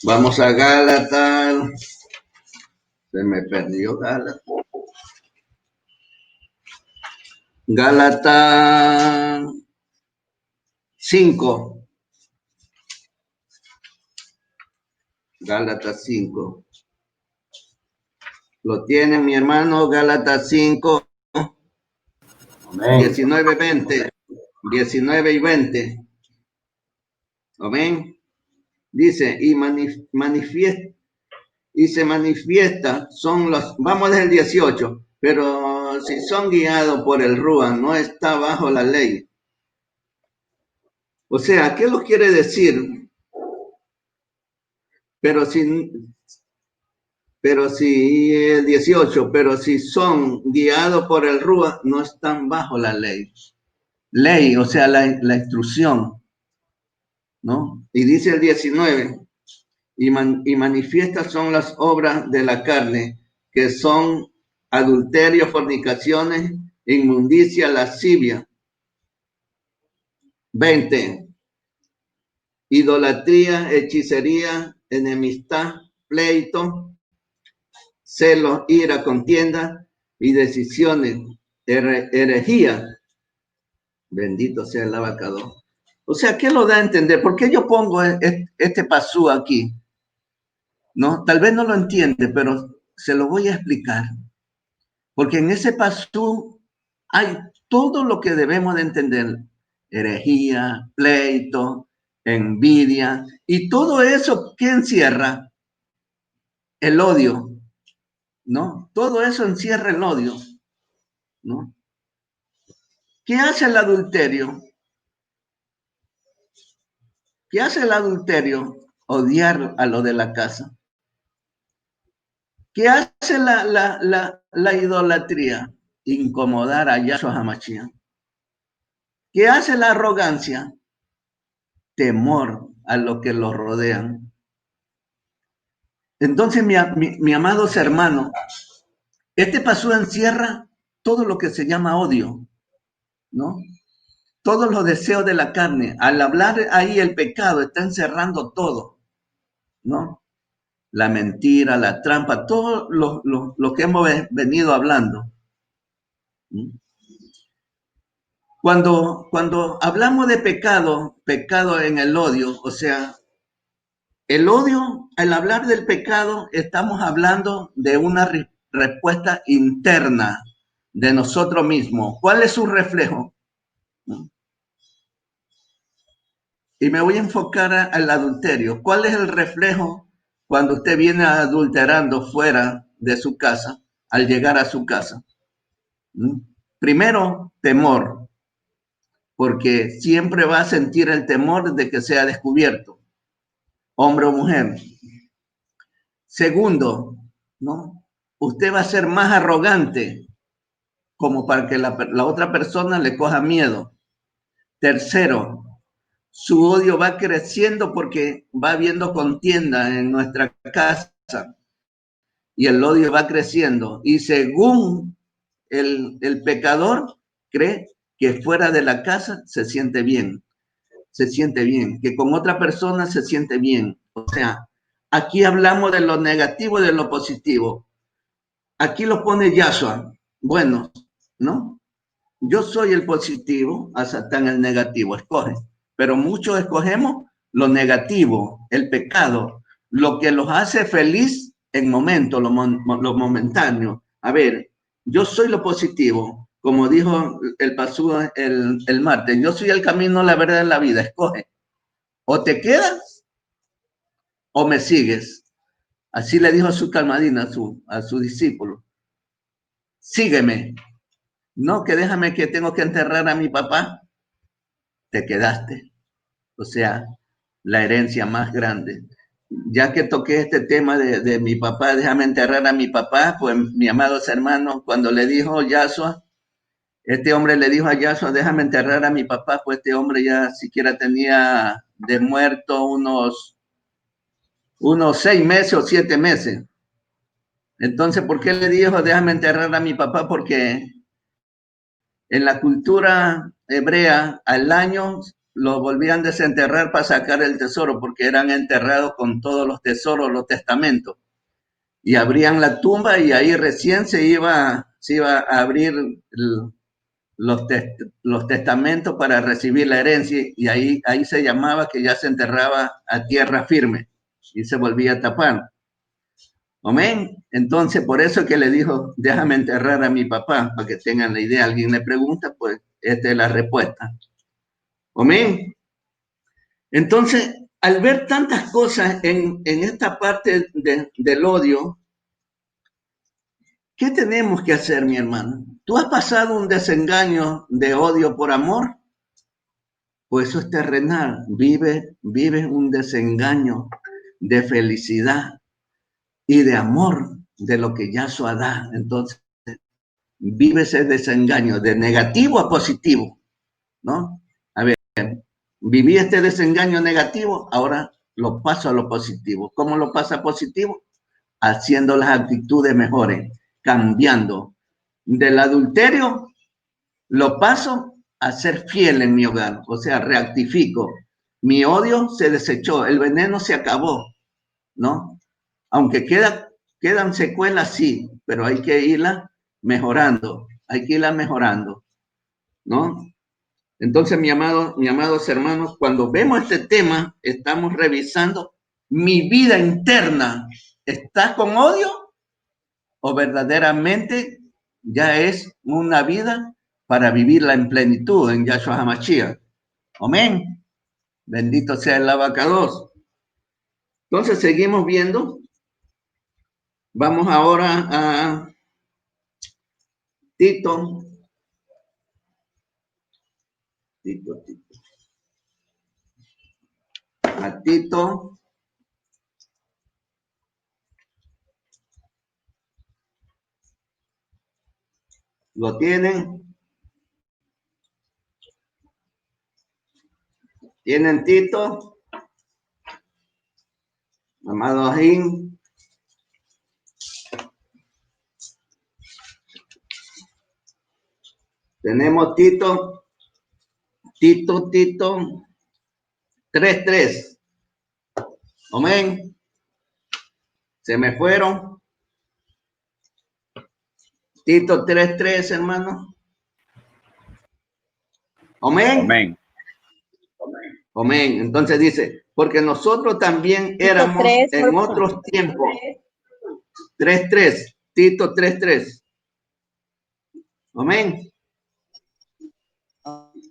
Vamos a Gálatas. Se me perdió Gálatas. Gálatas 5. Gálatas 5. ¿Lo tienen, mi hermano? Gálatas 5. Amén. 19, 20. 19 y 20. Amén. Dice, y se manifiesta, son los, vamos desde el 18, pero si son guiados por el Rúa, no está bajo la ley. O sea, ¿qué lo quiere decir? Pero si el 18, pero si son guiados por el Rúa, no están bajo la ley. Ley, o sea, la instrucción, ¿no? Y dice el 19, y manifiestas son las obras de la carne, que son adulterio, fornicaciones, inmundicia, lascivia. 20. Idolatría, hechicería, enemistad, pleito, celos, ira, contienda y decisiones, herejía. Bendito sea el abacador. O sea, ¿qué lo da a entender? ¿Por qué yo pongo este pasú aquí? ¿No? Tal vez no lo entiende, pero se lo voy a explicar. Porque en ese pasú hay todo lo que debemos de entender. Herejía, pleito, envidia, y todo eso que encierra el odio, ¿no? Todo eso encierra el odio, ¿no? ¿Qué hace el adulterio? ¿Qué hace el adulterio? Odiar a lo de la casa. ¿Qué hace la idolatría? Incomodar a Yahshua HaMashiach. ¿Qué hace la arrogancia? Temor a lo que lo rodean. Entonces, mi amados hermanos, este pasú encierra todo lo que se llama odio, ¿no? Todos los deseos de la carne. Al hablar ahí el pecado está encerrando todo, ¿no? La mentira, la trampa, todo lo que hemos venido hablando. Cuando hablamos de pecado en el odio, o sea, el odio, al hablar del pecado, estamos hablando de una respuesta interna de nosotros mismos. ¿Cuál es su reflejo? Y me voy a enfocar al adulterio. ¿Cuál es el reflejo cuando usted viene adulterando fuera de su casa, al llegar a su casa? Primero, temor, porque siempre va a sentir el temor de que sea descubierto, hombre o mujer. Segundo, ¿no? Usted va a ser más arrogante, como para que la otra persona le coja miedo. Tercero, su odio va creciendo porque va habiendo contienda en nuestra casa y el odio va creciendo. Y según el pecador, cree que fuera de la casa se siente bien, que con otra persona se siente bien. O sea, aquí hablamos de lo negativo y de lo positivo. Aquí lo pone Yahshua. Bueno, ¿no? Yo soy el positivo, a Satán el negativo, escoge. Pero muchos escogemos lo negativo, el pecado, lo que los hace feliz en momento, lo momentáneo. A ver, yo soy lo positivo, como dijo el pasú el martes, yo soy el camino, la verdad y la vida, escoge. O te quedas o me sigues. Así le dijo a su calmadina, a su discípulo. Sígueme. No, que déjame que tengo que enterrar a mi papá. Te quedaste. O sea, la herencia más grande. Ya que toqué este tema de mi papá, déjame enterrar a mi papá, pues mi amados hermanos, cuando le dijo Yahshua, este hombre le dijo a Yahshua, déjame enterrar a mi papá, pues este hombre ya siquiera tenía de muerto unos 6 meses o 7 meses. Entonces, ¿por qué le dijo, déjame enterrar a mi papá? Porque en la cultura hebrea, al año lo volvían a desenterrar para sacar el tesoro, porque eran enterrados con todos los tesoros, los testamentos. Y abrían la tumba y ahí recién se iba a abrir los testamentos para recibir la herencia, y ahí se llamaba que ya se enterraba a tierra firme y se volvía a tapar. Amén. Entonces, por eso que le dijo, déjame enterrar a mi papá, para que tengan la idea. Alguien le pregunta, pues esta es la respuesta. Amén. Entonces, al ver tantas cosas en esta parte del odio, ¿qué tenemos que hacer, mi hermano? ¿Tú has pasado un desengaño de odio por amor? Pues eso es terrenal. Vive un desengaño de felicidad y de amor de lo que Yahshua da. Entonces, vive ese desengaño de negativo a positivo, ¿no? A ver, viví este desengaño negativo, ahora lo paso a lo positivo. ¿Cómo lo pasa a positivo? Haciendo las actitudes mejores, cambiando. Del adulterio lo paso a ser fiel en mi hogar, o sea, rectifico. Mi odio se desechó, el veneno se acabó, ¿no? Aunque quedan secuelas, sí, pero hay que irla mejorando, ¿no? Entonces, mis amados hermanos, cuando vemos este tema, estamos revisando mi vida interna. ¿Estás con odio o verdaderamente ya es una vida para vivirla en plenitud en Yahshua HaMashiach? Amén. Bendito sea el abacados. Entonces, seguimos viendo. Vamos ahora a Tito. A Tito. ¿Lo tienen? ¿Tienen Tito? Amado Ajín. Tenemos Tito 3:3. Amén. Se me fueron. Tito 3:3, hermano. Amén. Amén. Amén. Entonces dice, porque nosotros también éramos en otros tiempos. 3:3, Tito 3:3. Amén.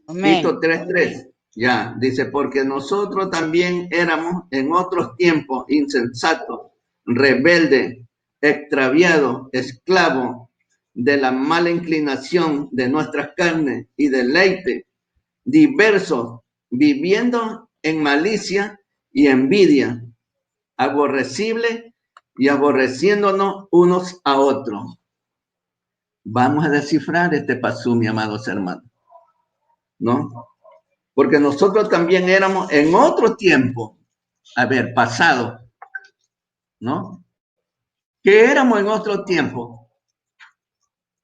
Tito 3:3. Ya, dice, porque nosotros también éramos en otros tiempos insensatos, rebeldes, extraviados, esclavos de la mala inclinación de nuestras carnes y deleite, diversos, viviendo en malicia y envidia, aborrecibles y aborreciéndonos unos a otros. Vamos a descifrar este pasú, mi amados hermanos, ¿no? Porque nosotros también éramos en otro tiempo, pasado, ¿no? ¿Qué éramos en otro tiempo?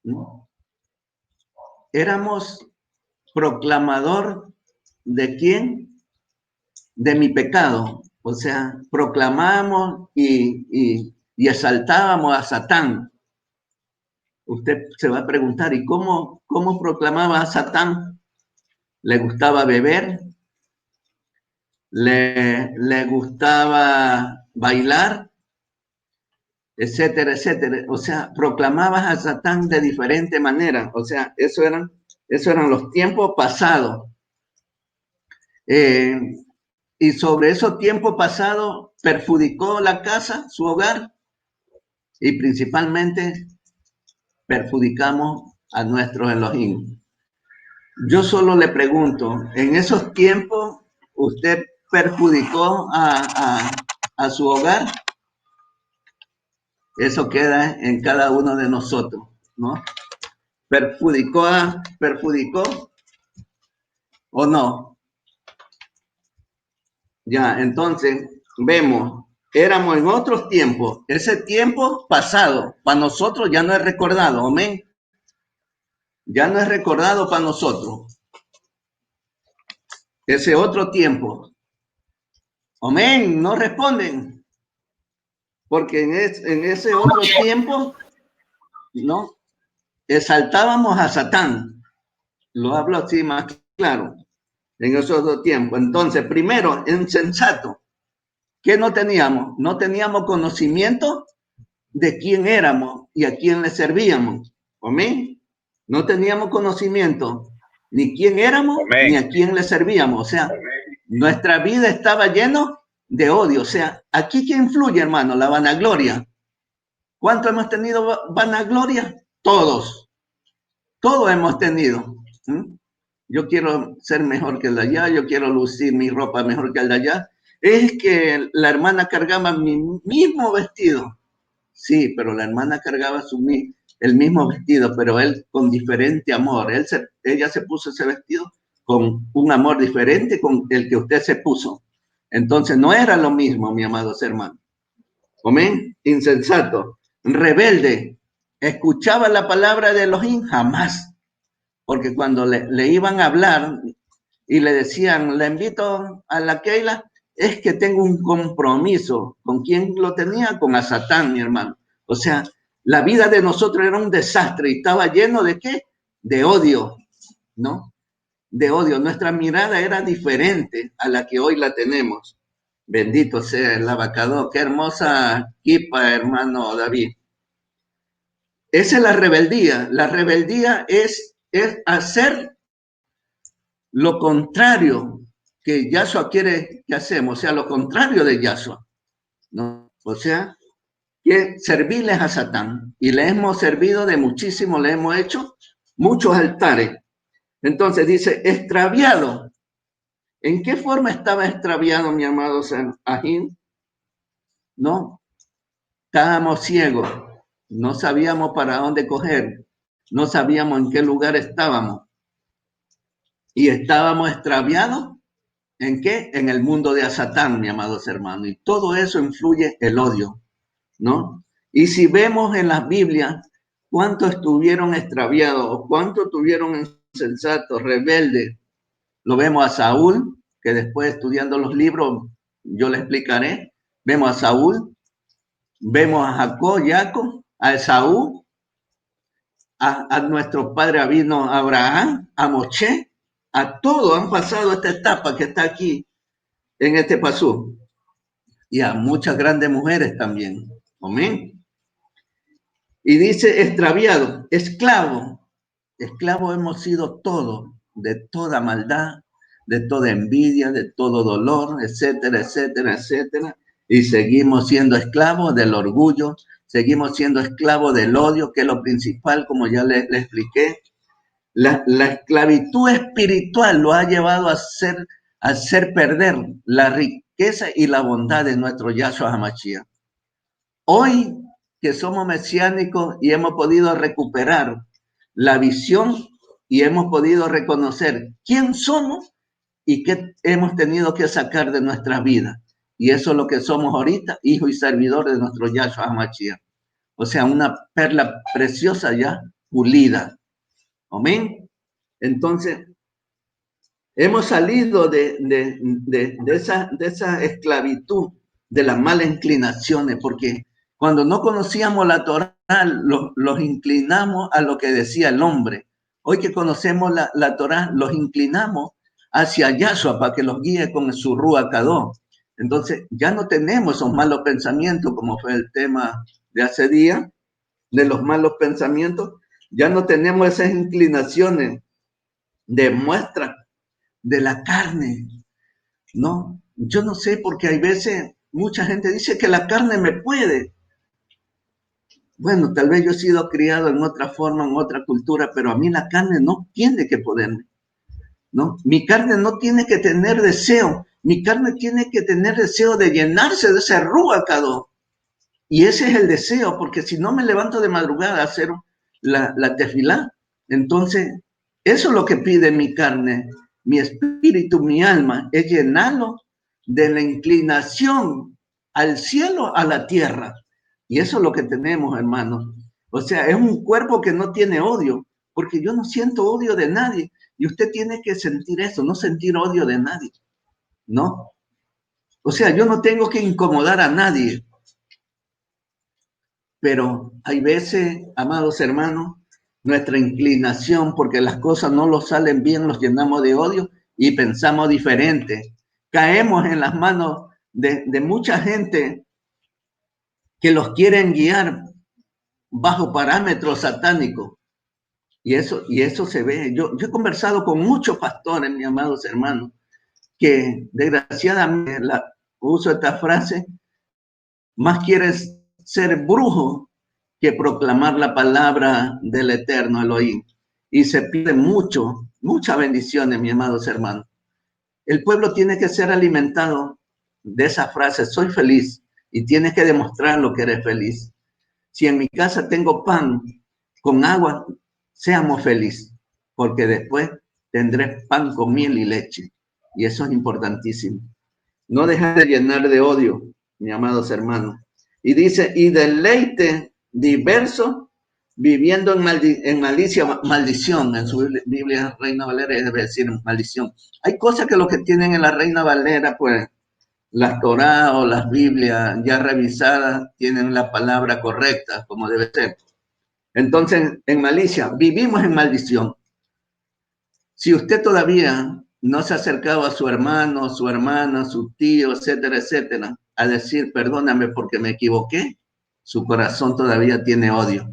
¿No? Éramos proclamador de quién? De mi pecado. O sea, proclamábamos y exaltábamos a Satán. Usted se va a preguntar, ¿y cómo proclamaba a Satán? Le gustaba beber, le gustaba bailar, etcétera, etcétera. O sea, proclamabas a Satán de diferente manera. O sea, eso eran los tiempos pasados. Y sobre esos tiempos pasados perjudicó la casa, su hogar, y principalmente perjudicamos a nuestros Elohim. Yo solo le pregunto, ¿en esos tiempos usted perjudicó a su hogar? Eso queda en cada uno de nosotros, ¿no? ¿Perjudicó o no? Ya, entonces vemos, éramos en otros tiempos. Ese tiempo pasado, para nosotros ya no es recordado, amén. Ya no es recordado para nosotros. Ese otro tiempo. Amén, no responden. Porque en ese otro tiempo, ¿no? Exaltábamos a Satán. Lo hablo así más claro. En ese otro tiempo. Entonces, primero, insensato. ¿Qué no teníamos? No teníamos conocimiento de quién éramos y a quién le servíamos. Amén. No teníamos conocimiento ni quién éramos ni a quién le servíamos. O sea, nuestra vida estaba lleno de odio. O sea, aquí ¿qué influye, hermano? La vanagloria. ¿Cuánto hemos tenido vanagloria? Todos. Todos hemos tenido. Yo quiero ser mejor que el de allá, yo quiero lucir mi ropa mejor que el de allá. Es que la hermana cargaba mi mismo vestido. Sí, pero la hermana cargaba el mismo vestido, pero él con diferente amor. Ella se puso ese vestido con un amor diferente con el que usted se puso. Entonces no era lo mismo, mi amados hermanos. Amén. Insensato, rebelde, escuchaba la palabra de Elohim jamás, porque cuando le iban a hablar y le decían, le invito a la Keila, es que tengo un compromiso. ¿Con quién lo tenía? Con a Satán, mi hermano. O sea, la vida de nosotros era un desastre y estaba lleno de ¿qué? De odio, ¿no? De odio. Nuestra mirada era diferente a la que hoy la tenemos. Bendito sea el abacado. Qué hermosa kipa, hermano David. Esa es la rebeldía. La rebeldía es hacer lo contrario que Yahshua quiere que hacemos, o sea, lo contrario de Yahshua, ¿no? O sea, que servirles a Satán. Y le hemos servido de muchísimo, le hemos hecho muchos altares. Entonces dice, extraviado. ¿En qué forma estaba extraviado, mi amado Ajín? No, estábamos ciegos, no sabíamos para dónde coger, no sabíamos en qué lugar estábamos. Y estábamos extraviados, ¿en qué? En el mundo de Satán, mi amados hermanos. Y todo eso influye el odio, ¿no? Y si vemos en las Biblias, ¿cuántos estuvieron extraviados? ¿Cuántos estuvieron insensatos, rebeldes? Lo vemos a Saúl, que después estudiando los libros, yo le explicaré. Vemos a Saúl, vemos a Jacob, a Esaú, a nuestro padre Abino Abraham, a Moshe, a todos han pasado esta etapa que está aquí. en este pasú. Y a muchas grandes mujeres también. Amén. Y dice extraviado, esclavo. Esclavo hemos sido todos, de toda maldad, de toda envidia, de todo dolor, etcétera, etcétera, etcétera. Y seguimos siendo esclavos del orgullo, seguimos siendo esclavos del odio, que es lo principal, como ya le expliqué. La esclavitud espiritual lo ha llevado a hacer perder la riqueza y la bondad de nuestro Yahshua HaMashiach. Hoy que somos mesiánicos y hemos podido recuperar la visión y hemos podido reconocer quién somos y qué hemos tenido que sacar de nuestra vida. Y eso es lo que somos ahorita, hijo y servidor de nuestro Yahshua HaMashiach. O sea, una perla preciosa ya pulida. Amén. Entonces, hemos salido de esa esclavitud, de las malas inclinaciones, porque cuando no conocíamos la Torá, los inclinamos a lo que decía el hombre. Hoy que conocemos la Torá, los inclinamos hacia Yahshua para que los guíe con su Ruach Kadosh. Entonces, ya no tenemos esos malos pensamientos, como fue el tema de hace día, de los malos pensamientos. Ya no tenemos esas inclinaciones de muestra de la carne, ¿no? Yo no sé, porque hay veces mucha gente dice que la carne me puede. Bueno, tal vez yo he sido criado en otra forma, en otra cultura, pero a mí la carne no tiene que poderme, ¿no? Mi carne no tiene que tener deseo, mi carne tiene que tener deseo de llenarse de ese Ruach Kadosh. Y ese es el deseo, porque si no me levanto de madrugada a hacer la tefilá, entonces eso es lo que pide mi carne, mi espíritu, mi alma, es llenarlo de la inclinación al cielo, a la tierra. Y eso es lo que tenemos, hermanos. O sea, es un cuerpo que no tiene odio, porque yo no siento odio de nadie. Y usted tiene que sentir eso, no sentir odio de nadie, ¿no? O sea, yo no tengo que incomodar a nadie. Pero hay veces, amados hermanos, nuestra inclinación, porque las cosas no nos salen bien, los llenamos de odio y pensamos diferente. Caemos en las manos de mucha gente que los quieren guiar bajo parámetros satánicos. Y eso se ve. Yo he conversado con muchos pastores, mis amados hermanos, que desgraciadamente, uso esta frase, más quieres ser brujo que proclamar la palabra del eterno Elohim. Y se pide muchas bendiciones, mis amados hermanos. El pueblo tiene que ser alimentado de esa frase, soy feliz, y tienes que demostrar lo que eres feliz. Si en mi casa tengo pan con agua, seamos felices, porque después tendré pan con miel y leche. Y eso es importantísimo. No dejar de llenar de odio, mis amados hermanos. Y dice, y deleite diverso, viviendo en malicia, maldición. En su Biblia Reina Valera debe decir maldición. Hay cosas que los que tienen en la Reina Valera, pues, las Torá o las Biblias ya revisadas, tienen la palabra correcta, como debe ser. Entonces, en malicia, vivimos en maldición. Si usted todavía no se ha acercado a su hermano, su hermana, su tío, etcétera, etcétera, a decir, perdóname porque me equivoqué, su corazón todavía tiene odio.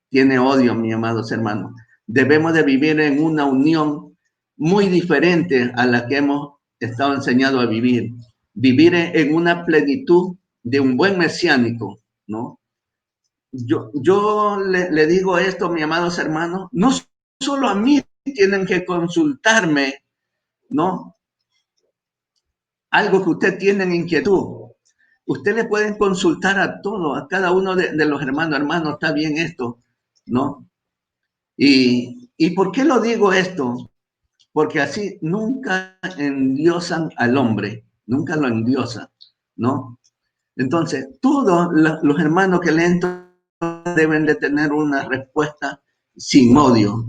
Tiene odio, mis amados hermanos. Debemos de vivir en una unión muy diferente a la que hemos estado enseñados a vivir. Vivir en una plenitud de un buen mesiánico, ¿no? Yo le digo esto, mis amados hermanos, no solo a mí tienen que consultarme, ¿no? Algo que usted tiene en inquietud. Usted le pueden consultar a todos, a cada uno de los hermanos, está bien esto, ¿no? ¿Y por qué lo digo esto? Porque así nunca endiosan al hombre, nunca lo endiosan, ¿no? Entonces, todos los hermanos que leen deben de tener una respuesta sin odio,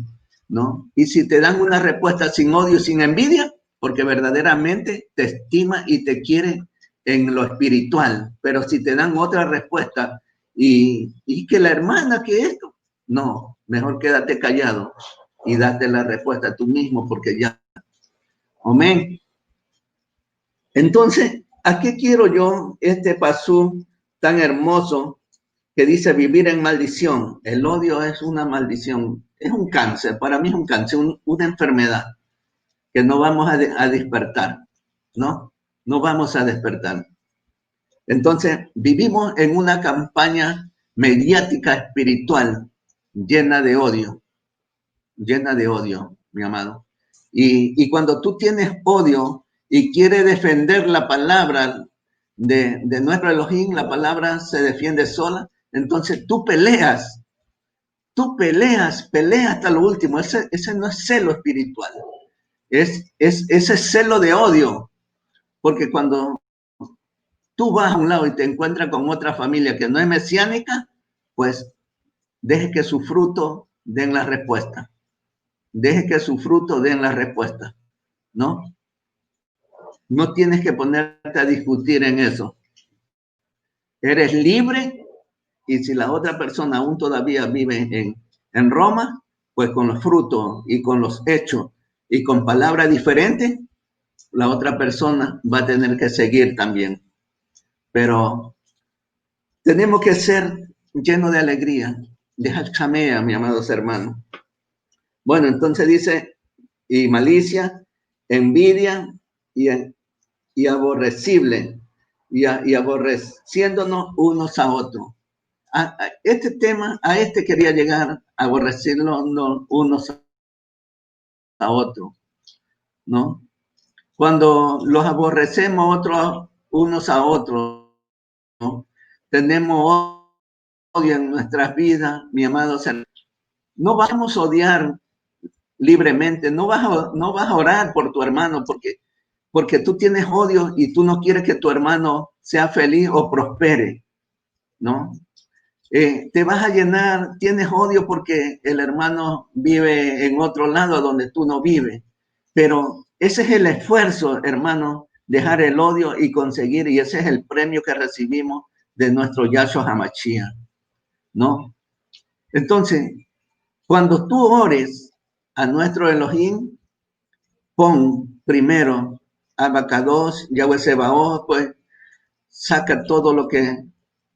¿no? Y si te dan una respuesta sin odio, sin envidia, porque verdaderamente te estima y te quiere en lo espiritual, pero si te dan otra respuesta y que la hermana que esto, no, mejor quédate callado y date la respuesta tú mismo porque ya, amén. Entonces, ¿a qué quiero yo este pasú tan hermoso que dice vivir en maldición? El odio es una maldición, es un cáncer, para mí es un cáncer, una enfermedad que no vamos a despertar, ¿no? No vamos a despertar. Entonces, vivimos en una campaña mediática espiritual llena de odio, mi amado. Y cuando tú tienes odio y quieres defender la palabra de nuestro Elohim, la palabra se defiende sola, entonces peleas hasta lo último. Ese no es celo espiritual, ese celo de odio, porque cuando tú vas a un lado y te encuentras con otra familia que no es mesiánica, pues deje que su fruto den la respuesta. Deje que su fruto den la respuesta, ¿no? No tienes que ponerte a discutir en eso. Eres libre y si la otra persona aún todavía vive en Roma, pues con los frutos y con los hechos y con palabras diferentes, la otra persona va a tener que seguir también. Pero tenemos que ser llenos de alegría, de hachamea, mi amados hermanos. Bueno, entonces dice, y malicia, envidia y aborrecible, y aborreciéndonos unos a otros. Este tema, a este quería llegar, aborrecernos unos a otros, ¿no? Cuando los aborrecemos unos a otros, ¿no? Tenemos odio en nuestras vidas, mi amado hermano. No vamos a odiar libremente, no vas a orar por tu hermano porque tú tienes odio y tú no quieres que tu hermano sea feliz o prospere, ¿no? Te vas a llenar, tienes odio porque el hermano vive en otro lado donde tú no vives, pero ese es el esfuerzo, hermano, dejar el odio y conseguir, y ese es el premio que recibimos de nuestro Yahshua HaMashiach, ¿no? Entonces, cuando tú ores a nuestro Elohim, pon primero Abacados, Yahweh Sebaot, pues saca todo lo que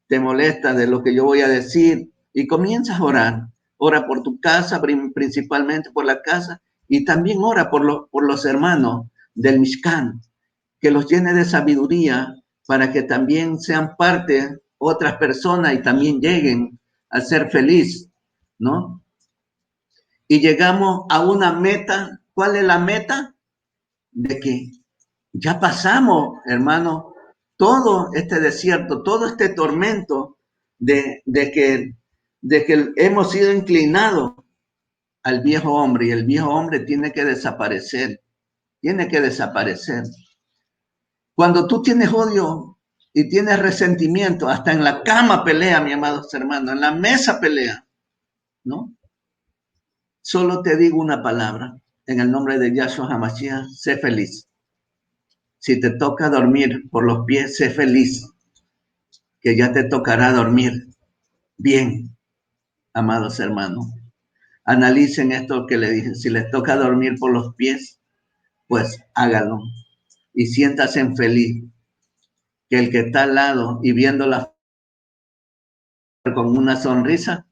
te molesta de lo que yo voy a decir y comienzas a orar. Ora por tu casa, principalmente por la casa, y también ora por los hermanos del Mishkan, que los llene de sabiduría para que también sean parte otras personas y también lleguen a ser feliz, ¿no? Y llegamos a una meta. ¿Cuál es la meta? De que ya pasamos, hermano, todo este desierto, todo este tormento de que hemos sido inclinados al viejo hombre y el viejo hombre tiene que desaparecer, tiene que desaparecer. Cuando tú tienes odio y tienes resentimiento, hasta en la cama pelea, mi amados hermanos, en la mesa pelea, ¿no? Solo te digo una palabra, en el nombre de Yahshua HaMashiach, sé feliz. Si te toca dormir por los pies, sé feliz, que ya te tocará dormir bien, amados hermanos. Analicen esto que le dije, si les toca dormir por los pies, pues háganlo y siéntanse feliz, que el que está al lado y viéndola con una sonrisa,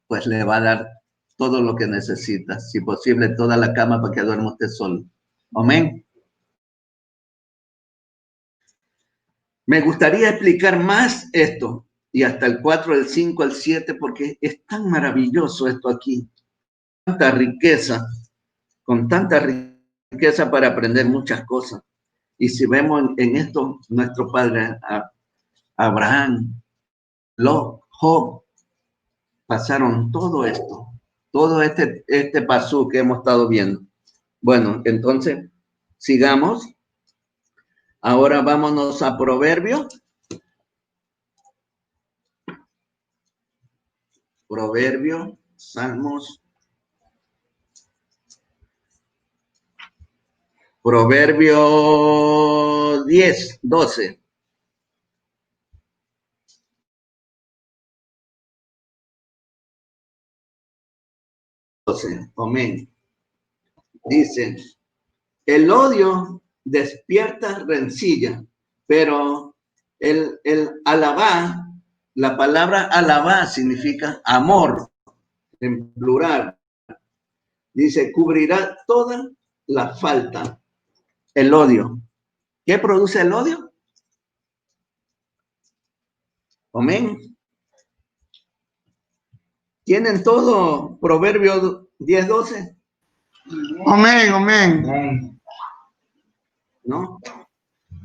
pues le va a dar todo lo que necesita, si posible toda la cama para que duerma usted solo. Amén. Me gustaría explicar más esto, y hasta el 4, el 5, el 7, porque es tan maravilloso esto aquí. Tanta riqueza, con tanta riqueza para aprender muchas cosas. Y si vemos en esto, nuestro padre Abraham, Lot, Job, pasaron todo esto, todo este pasú que hemos estado viendo. Bueno, entonces, sigamos. Ahora vámonos a Proverbios. Proverbios, Salmos. Proverbio 10, 12. Amén. Dice, el odio despierta rencilla, pero el alabá, la palabra alabá significa amor, en plural. Dice, cubrirá toda la falta, el odio. ¿Qué produce el odio? Amén. ¿Tienen todo Proverbios 10:12? Amén, amén. ¿No?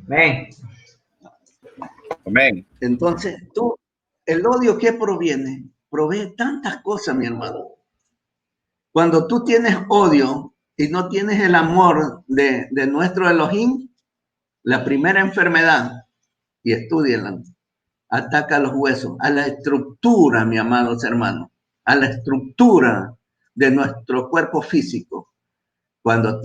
Amén. Amén. Entonces, el odio, ¿qué proviene? Provee tantas cosas, mi hermano. Cuando tú tienes odio y no tienes el amor de nuestro Elohim, la primera enfermedad, y estudienla, ataca a los huesos, a la estructura, mi amados hermanos, a la estructura de nuestro cuerpo físico. Cuando